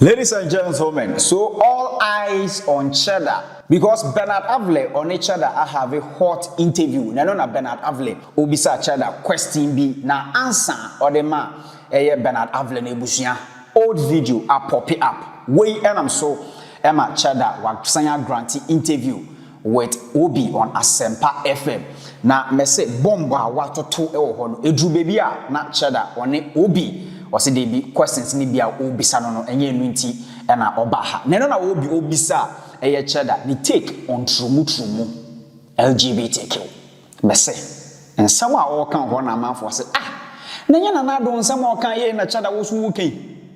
Ladies and gentlemen, so all eyes on Cheddar because Bernard Avle on Cheddar I have a hot interview. Na Bernard Avle obisa Cheddar question bi na answer or the man Bernard Avle na ebusua old video a pop it up. Way and I'm so Emma Cheddar wa sanya granty interview with Obi on Asempa FM. Na me say bomba watoto ewo ho no edru baby a na Cheddar one Obi or say they be questions ni bia obisa no enye enu nti e na oba ha na no na obi obisa eye Cheddar ni take on Trumu Trumu LGBTQ bese ensam a o kan ho na manfo say na nya na do ensam o kan ye na Cheddar wo so wo kan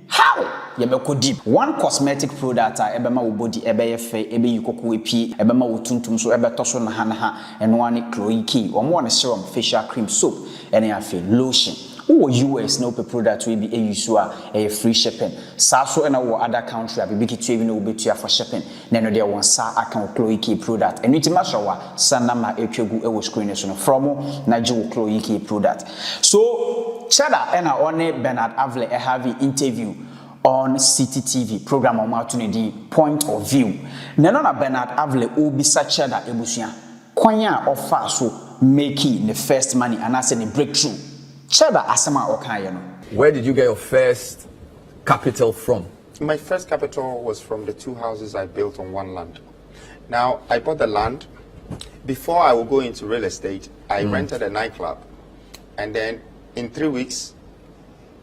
how ye be ko deep one cosmetic product e be ma wo body e be ye fe e be yikoko epi e be ma wo tuntum so e be to so na ha eno ani Clọshes omo ne serum facial cream soap ene afi lotion who US no product we be use a free shipping. So and our other country be big to even obetua for shipping. Then there one sa account Clọshes product. And it mashawa sanama etwegu e screen so from Najo Clọshes product. So Cheddar and only Bernard Avle have an interview on CTTV program on Martinidi point of view. Nenona Bernard Avle obisa Cheddar ebusua. Kwanya offer so making the first money and as a breakthrough. Cheddar asema okanye no. Where did you get your first capital from? My first capital was from the 2 houses I built on one land. Now, I bought the land. Before I would go into real estate, I rented a nightclub. And then in 3 weeks,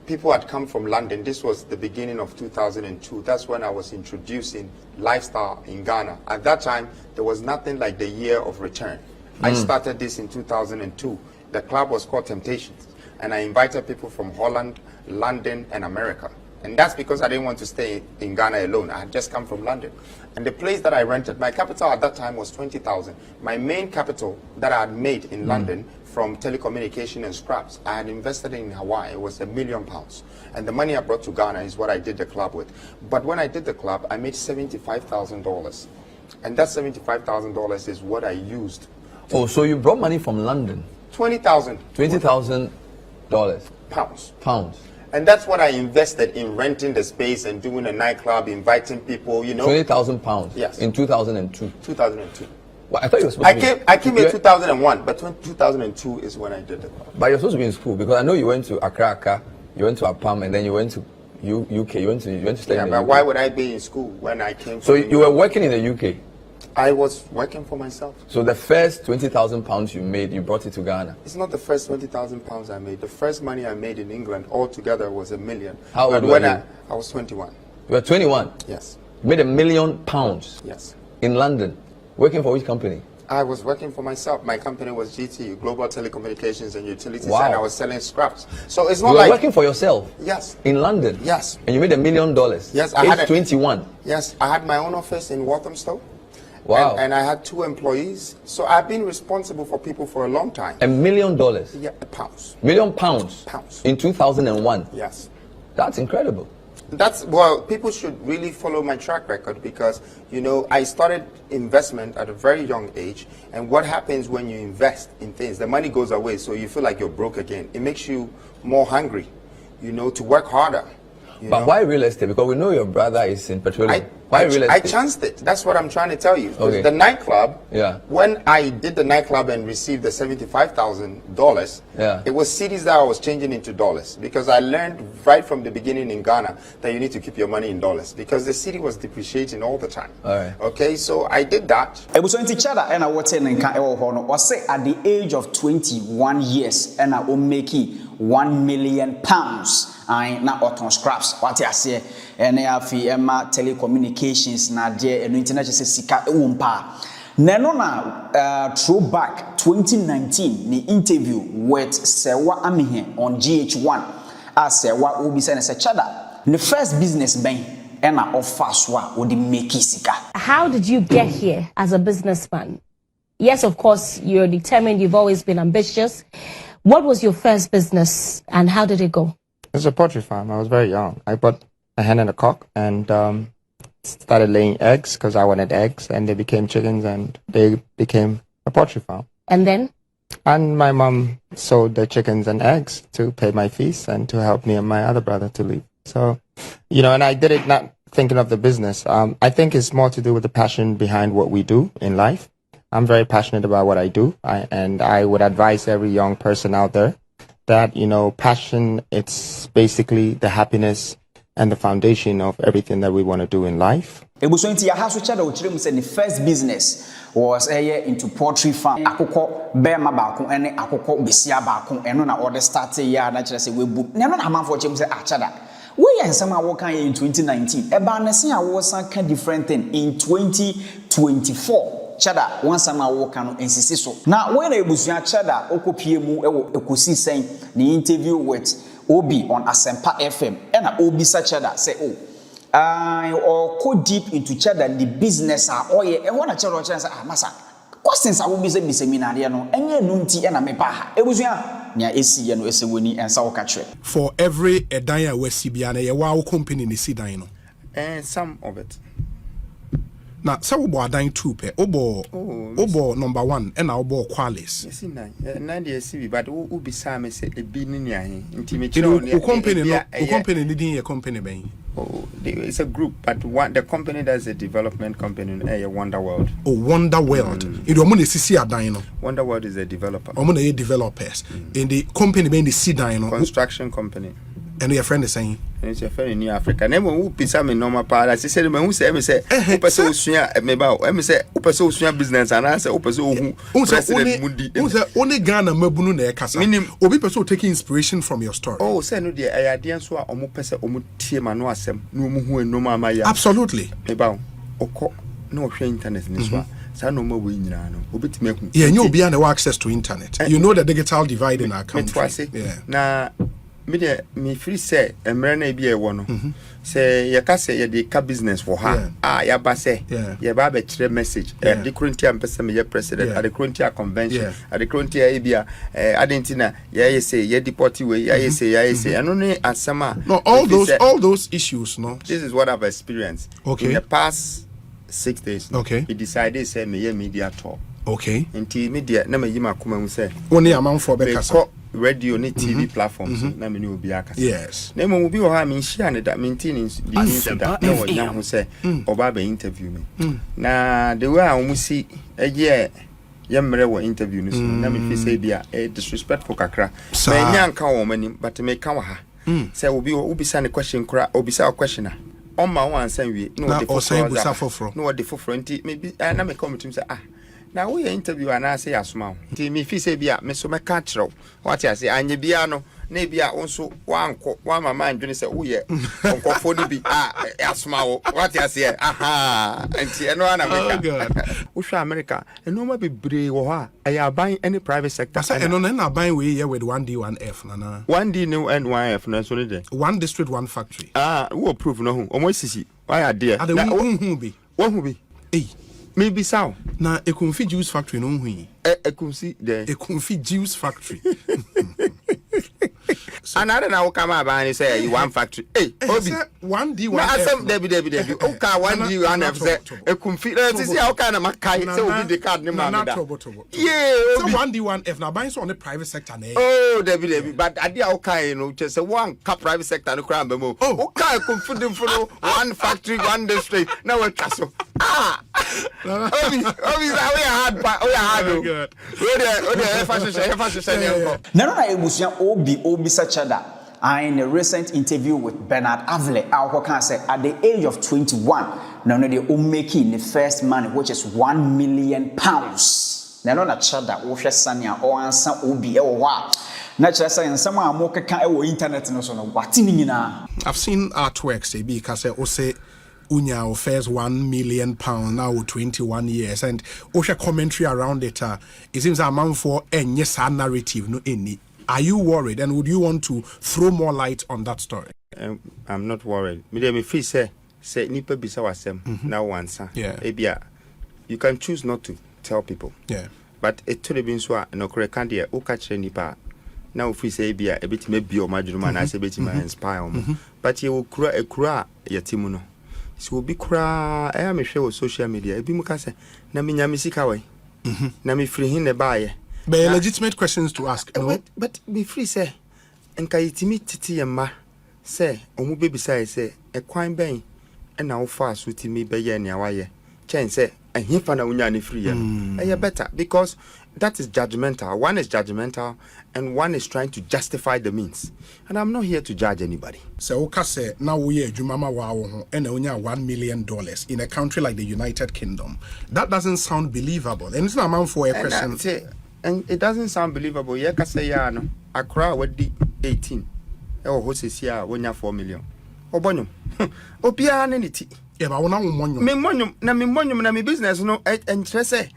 people had come from London. This was the beginning of 2002. That's when I was introducing lifestyle in Ghana. At that time, there was nothing like the year of return. I started this in 2002. The club was called Temptations. And I invited people from Holland, London, and America. And that's because I didn't want to stay in Ghana alone. I had just come from London. And the place that I rented, my capital at that time was 20,000. My main capital that I had made in London from telecommunication and scraps, I had invested in Hawaii. It was £1 million. And the money I brought to Ghana is what I did the club with. But when I did the club, I made $75,000. And that $75,000 is what I used. Oh, so you brought money from London? 20,000. 20,000 dollars. Pounds. And that's what I invested in renting the space and doing a nightclub, inviting people, you know. 20,000 pounds. Yes. In 2002. 2002. Well, I thought you were supposed to be. I came in 2001, but 2002 is when I did it. But you're supposed to be in school because I know you went to Accra, you went to Apam, and then you went to UK. You went to study. Yeah, in but the UK. why would I be in school when I came? So you were working in the UK. I was working for myself. So the first 20,000 pounds you made, you brought it to Ghana. It's not the first 20,000 pounds I made. The first money I made in England altogether was $1 million. How old were you? I was 21. You were 21. Yes. You made £1 million. Yes. In London, working for which company? I was working for myself. My company was GT, Global Telecommunications and Utilities, Wow. and I was selling scraps. So it's not You were like working for yourself. Yes. In London. Yes. And you made $1 million. Yes, I had 21. Yes, I had my own office in Walthamstow. Wow. And I had 2 employees. So I've been responsible for people for a long time. $1 million. Yeah, pounds. £1 million pounds. Pounds. In 2001. Yes. That's incredible. Well, people should really follow my track record because, you know, I started investment at a very young age. And what happens when you invest in things, the money goes away, so you feel like you're broke again. It makes you more hungry, you know, to work harder. But why real estate? Because we know your brother is in petroleum. Why real estate? I chanced it. That's what I'm trying to tell you. Okay. The nightclub, Yeah. when I did the nightclub and received the $75,000, Yeah. it was cedis that I was changing into dollars because I learned right from the beginning in Ghana that you need to keep your money in dollars because the cedi was depreciating all the time. All right. Okay, so I did that. Ebuso Cheddar and I was saying at the age of 21 years and I will make £1 million. I na auton scraps what I say and afi Emma telecommunications na there and internet just sika ewumpa neno na throwback 2019 the interview with Sewa Amihe on GH1 as Sewa obi say na Cheddar the first business ben and offer so wo the make sika. How did you get here as a businessman? Yes, of course you're determined, you've always been ambitious. What was your first business and how did it go? It was a poultry farm. I was very young. I bought a hen and a cock and started laying eggs because I wanted eggs, and they became chickens and they became a poultry farm. And then? And my mom sold the chickens and eggs to pay my fees and to help me and my other brother to live. So, you know, and I did it not thinking of the business. I think it's more to do with the passion behind what we do in life. I'm very passionate about what I do, and I would advise every young person out there that, passion, it's basically the happiness and the foundation of everything that we want to do in life. Ebusunti ya haso Cheddar ochire say the first business was into poultry farm. Akoko B0MB baako ene akoko besia baako eno na order start ya na kire say we bu. Na no na amanfo chem say Cheddar. We yan some a wo kan in 2019. E ba na se a wo san kan different thing in 2024. Cheddar one some a wo kan no ensisi so. Na when ebusun Cheddar okopie mu ewo ekosi sen the interview with Obi on Asempa FM and Obi Cheddar say or go deep into Cheddar the business and one Cheddar say masa questions I will be say seminar no enye nunti na me ba ebusua nya esi no esewoni ensa wo ka kire for every edan a wasi bia na ye wa company ni sidan no some of it. Na se wo bo adan 2 pe obo number 1 and na obo Clăshes. Yes na dey see but wo be sa me say e bi ni ni ahin nti me company ni din ye company ben. It's a group, but the company that's a development company, Wonder World. Oh, Wonder World. Wonder World is a developer. Developers. In the company being the Sidino construction company. And your friend is saying, and it's your friend in New Africa. Name who pizza me normal part. I said, who say, me say, Upaso Suya, meba, me say, Upaso Suya business, and I say, Upaso who President Mundi. Who's only Ghana Mabunu Nekasa? Meaning, Obi Paso taking inspiration from your story. Oh, say no, the idea so omu pesa omu tie manu asem, no mu no mama ya. Absolutely. Meba, oko no share internet ni so. Sa no mo we nyina no. Obi ti meku. Yeah, you be no access to internet. You know the digital divide in our country. Yeah. Na me free say emre na bi e wo no say ye ka say ye dey ka business for her ya ba say ye ba be kire message the Corinthia person me ye president at the Corinthia convention at the Corinthia bia adentina ye say ye deport we ye say eno ne asama no all those issues no this is what I've experienced in the past 6 days he decided say me ye media tour nti media na me yima kuma mu say oni amanfo be kasa radio ni TV platforms na me ni obi akasa yes na mo bi o ha me share ne da maintain the news that na wo nya ho say oba be interview me na the way I musi eje ye mre wo interview ni so na me fi say bia disrespectful kakra me nya nka wo mani but me ka wa ha say obi sa ne question kra obi sa question on ma wan san wi no the foforo no the foforo nti me bi na me come to say na we interview and say asuma nti me fi say bia me so me ka kire what I say anye bia no na bia wonso wanko wa mama andwene say wo ye onkofo ni bi asuma wo what I say aha nti eno ana me ka wo hwa America eno ma bebre wo ha aya ban any private sector say eno na ban we here with 1D 1F na 1D no and 1F na so ne de one district one factory wo proof no ho omo sisi why are there na wo hu bi maybe sao na ekunfi juice factory no hu ekunfi there ekunfi juice factory another now come up and say you one factory obi 1D 1F na asem debi o ka 1D 1F say ekunfi this is how kind of makai say obi the card ni ma da yeah so 1D 1F na buy so on the private sector na oh debi but ade how kind no just say one ka private sector no kra mbemo o ka ekunfi dem for one factory one district na we twa so Obi we hard good. Na ebusia Obi Cheddar in a recent interview with Bernard Avle our can say at the age of 21 now they are making the first money which is £1 million. Na na Cheddar wo hwe sania o ansa Obi e wo wa na chere say nsem a mo keka e wo internet no so no watini nyina. I've seen artworks be ka say o say Unya offers £1 million now 21 years and Osha commentary around it it seems a man for any narrative no any. Are you worried and would you want to throw more light on that story? I'm not worried. Me free say nipa bisa wasem now answer. Ebia you can choose not to tell people. Yeah. But it to the bin so no correct can there o ka kire nipa now free say ebia e bit me bi o madwuma na say bit me inspire but you kura yatimu no so be kra I am share social media ebi muka say na me nya me sika wai na me free hin ne baaye be legitimate questions to ask no but me free say enka yitimi titi yema say omu bebi say e kwan ben and now fast with me be ye near why change say and he found a free better because that is judgmental. One is judgmental and one is trying to justify the means. And I'm not here to judge anybody. So okay say now we Jumama wow and only $1 million in a country like the United Kingdom. That doesn't sound believable. And it's not amount for a question. And it doesn't sound believable. Yeah, say ya no. Accra would be 18. Oh, what's this year when you're 4 million? Obonum. Opia anity. Yeah, but I want me monum na me business no and say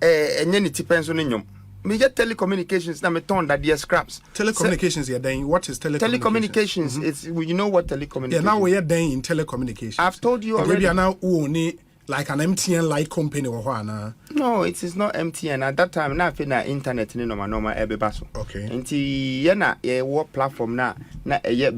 any depends on you. Me get telecommunications na me turn that dear scraps. Telecommunications here then what is telecommunications? It's you know what telecommunications. Yeah, now we are then in telecommunications. I've told you already. Maybe now only like an MTN like company or what? No, it is not MTN. At that time, na fina internet ni normal ebe baso. Okay. Nti yena what platform na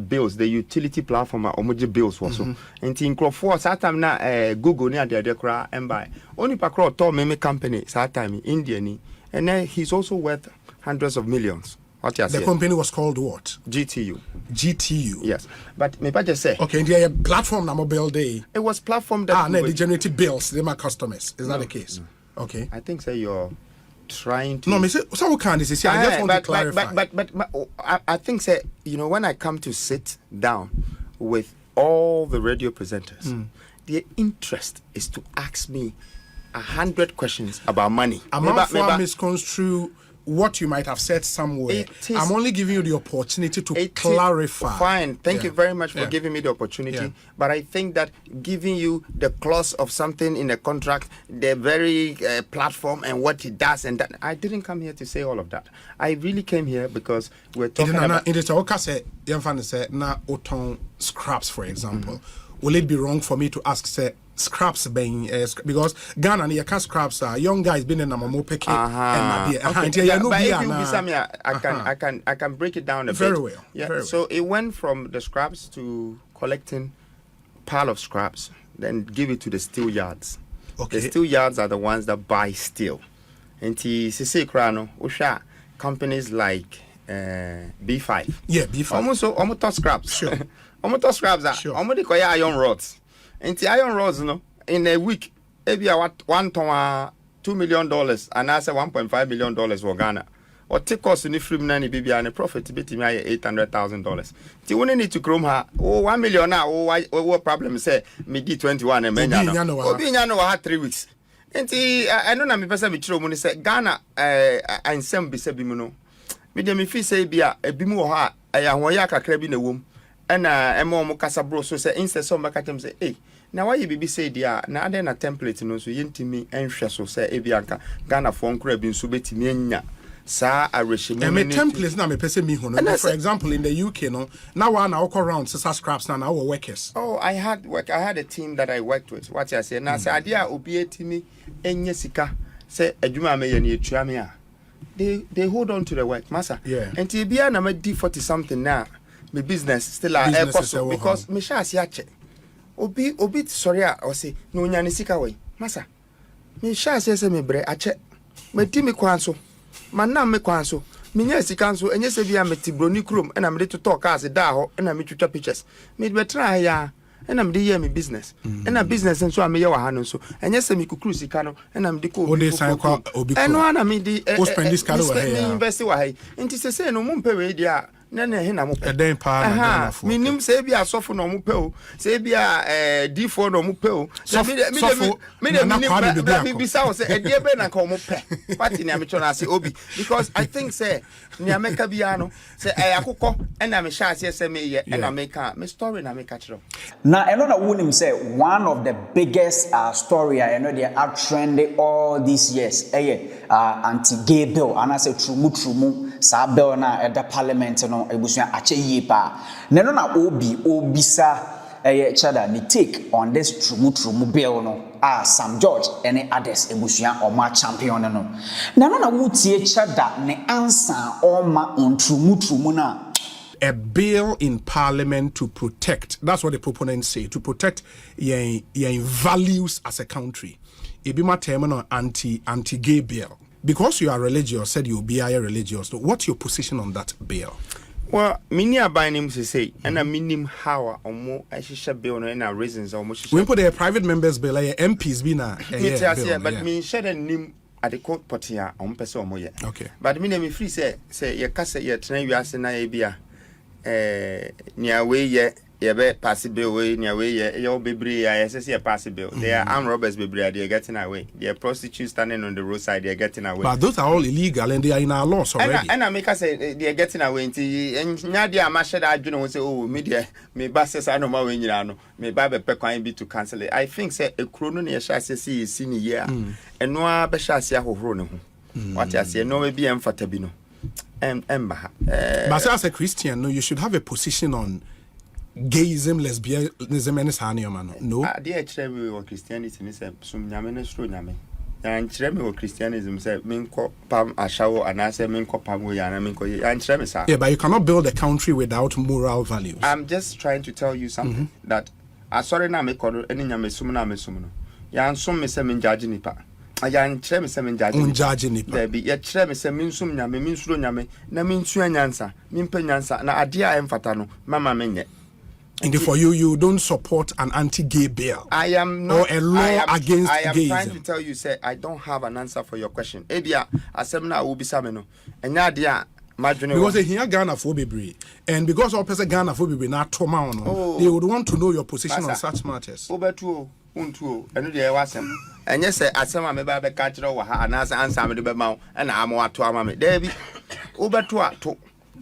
bills, the utility platform omoji bills waso. Nti nkrofo sa time na Google ni ade kra embai. Only pakro to meme company sa time India ni. And then he's also worth hundreds of millions. What you the company was called what? GTU. GTU. Yes. But me just say. Okay, the platform na mobile day. It was platform that no, they generated bills, they my customers. Is that the case? No. Okay. I think say you're trying to. No, me say so can this is I just want to clarify. But I think say when I come to sit down with all the radio presenters, their interest is to ask me 100 questions about money. I'm not for misconstrue what you might have said somewhere. I'm only giving you the opportunity to clarify. Fine. Thank you very much for giving me the opportunity. Yeah. But I think that giving you the clause of something in the contract, the very platform and what it does, and that I didn't come here to say all of that. I really came here because we're talking about. It is okay. Say na oton scraps, for example. Will it be wrong for me to ask say? Scraps being because Ghana you can scraps young guys been in a mopeke and but if you be some I can break it down a very bit. Well. Yeah. Very So well. it went from the scraps to collecting pile of scraps, then give it to the steel yards. Okay. The steel yards are the ones that buy steel. And CC Krano, Usha companies like B5. Yeah, B5. Almost scraps. Sure. Almost scraps are almost iron rods. And the iron rods, in a week, maybe $1 to $2 million and I say $1.5 million for Ghana. Or take us in the free money, baby, and a profit betting me $800,000. You wouldn't need to chrome her. Oh, 1 million now. What problem say? Me get 21 and men. Obi nyano had 3 weeks. And I know na me person be true money say Ghana and some be say bimuno. Me dem me fi say bia ebimu ha ahoya kakra bi na wom. And emo mo kasa bro so say instead some make them say hey na why you be say dia na ade na template no so yentimi enhwe so say ebianka Ghana for nkra bi nso betimi anya sa arehemu me templates na me pese me hu no for example in the UK no now one na walk around sisa scraps na our workers. Oh, I had a team that I worked with. What I say na say ade a obi etimi enye sika say adwuma me ye na etua me a they hold on to the work massa. Yeah. And ti bia na me di 40 something now my business still a cost because me sha asi ache obi sorry or say no nya sika we massa me sha asi say me bre ache me di me kwanso manam me kwanso me nya sika nso enye se bia me tibroni krom na me to talk as da ho na me twitwa pictures me be try ya na me dey me business na business nso a me ye wa ha no nso enye se me kukuru sika no na me dey ko obi kwa obi eno na me di spend this kind of way invest wa hai nti se no mo mpe we dia na he na mo pe den pa na fo minim se bia asofo no mo pe o se bia D4 no mo pe o me bisa o se e die be na ka mo pe party na me chona se obi because I think say ni ameka bia no se akukọ na me sha se me ye na me ka me story na me ka chiro na eno na wonim say one of the biggest story I know they are trending all these years anti-gay bill and I say Trumu Trumu sa bill na at the parliament no ebusuan ache yie pa na no na obisa Cheddar ni take on this Trumu Trumu bill no Sam George any others ebusuan oma champion no na no na wutie Cheddar ne answer oma on Trumu Trumu na a bill in parliament to protect, that's what the proponents say, to protect your values as a country. Ibima terminal anti-gay bill. Because you are religious, said you'll be religious. So what's your position on that bill? Well, many are buying him to say, and a minimum how or more I should be on any reasons or much. We put a private members bill, like MPs, be now. But me shed a name at the court potia on person more. Okay. But me free say, your cassa yet, train you as an idea. Near way yet. Yeah, pass bill way near way. Your baby, I say pass bill. They are armed robbers, baby. They're getting away. They are prostitutes standing on the roadside. They're getting away. But those are all illegal and they are in our laws already. And I make us say they are getting away. And Nadia Mashada, I don't say, oh, media, me basses, I know my way. Me baby pequine be to cancel it. I think say a chrono near chassis is seen year. And no beshasia who run. What I say, no, maybe Fatabino. But as a Christian, no, you should have a position on gayism, lesbianism, and sanium. No, dear Trevor or Christianity is some Yaman stro Yame. And Tremor or Christianism said, Minko Pam a shower and I said Minko Pam and Minko and Tremisa. Yeah, but you cannot build a country without moral values. I'm just trying to tell you something that I sorry now make or any Yamesumana Mesumo. Yan some me semin judging I am Trem semin judging there be yet Trem semin sum yame, means Runyame, Namin Suanyansa, Mimpenyansa, and Adia Emfatano, Mamma Mene. And for you don't support an anti-gay bill. I am not. Or a law against I am gayism. trying to tell you, say, I don't have an answer for your question. Ebia, a seminar will be sameno. And Nadia, because here Ghana for Bibri. And because all person Ghana for Bibri not Tomano, they would want to know your position on such matters. Over two, unto, and there was him. And yes, I saw my baby catch over and answer me the mouth, and I'm what to Mammy. Debbie, over to.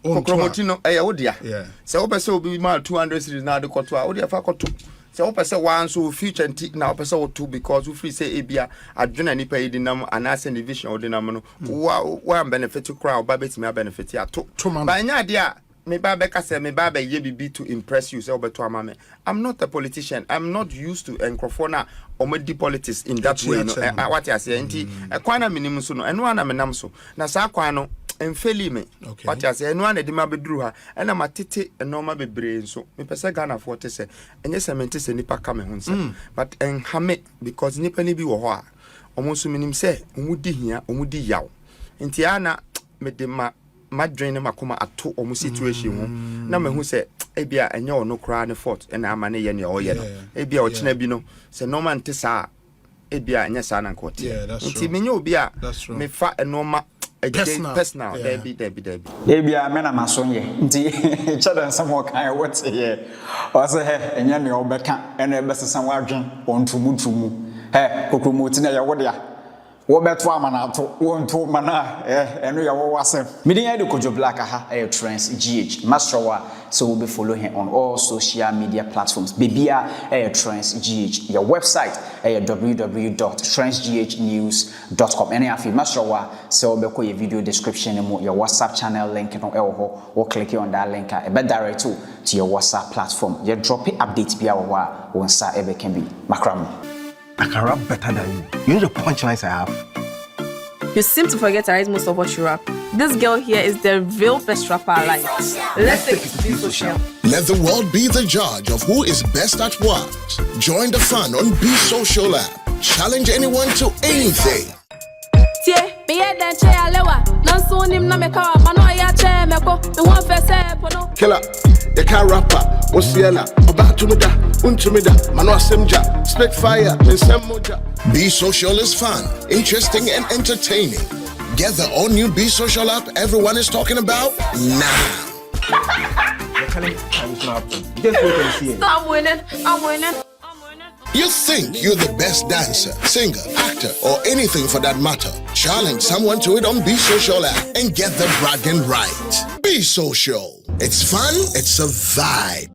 Okromotino odia se opese obi ma 200 series na de koto a odia fa koto se opese wan so future nti na opese oto because we free say ebia adwena nipa yi dinam anase division odinam no wa benefit kra oba betimi benefit ato ba nya de a me ba be ka se me ba be ye bibi to impress you se obeto amame. I'm not a politician. I'm not used to enkrofo na omedi politics in that way no what I say nti kwana minimum so no eno ana menam so na sa kwan no emfeli me what I say eno ana de ma beduru ha ena matete eno ma bebre nso me pese Ghana for te se enye semente se nipa ka me hunse but enhame because nipa ni bi wo ho a omo so minim se omudi hia omudi yaw nti ana me de madwene makoma ato omo situation ho na me hu se ebia enye ono kra ne fort ena amane ye ne oye no ebia o chena bi no se normal nte sa ebia enye sa na nkote nti menye obi a me fa enoma personal debi ebia me na masonye nti Cheddar nsamo kan what here o se he enye ne obeka ena ebesesa wadwen on Trumu Trumu he kokromoti na ye wodea wo beto amanato wonto mana eno ya wo wasem midin ya de Kojo Black ha Trends GH Mastrowa so we'll be following him on all social media platforms bibia Trends GH your website www.trendsghnews.com any afi Mastrowa so we'll be your video description your WhatsApp channel link no or click on that link e be direct to your WhatsApp platform you drop it update bia wo a wonsa ebe can be makram. I can rap better than you. You know the punchlines I have. You seem to forget I write most of what you rap. This girl here is the real best rapper alive. Let's take it to B-Social. Let the world be the judge of who is best at what. Join the fun on B-Social app. Challenge anyone to anything. Killer, the car rapper, Osiela, Obatumida, Untumida, Mano Semja, Spitfire, and Semoja. B-Social is fun, interesting, and entertaining. Get the all new B-Social app everyone is talking about now. I'm winning. You think you're the best dancer, singer, actor, or anything for that matter? Challenge someone to it on B-Social app and get the bragging right. B-Social. It's fun, it's a vibe.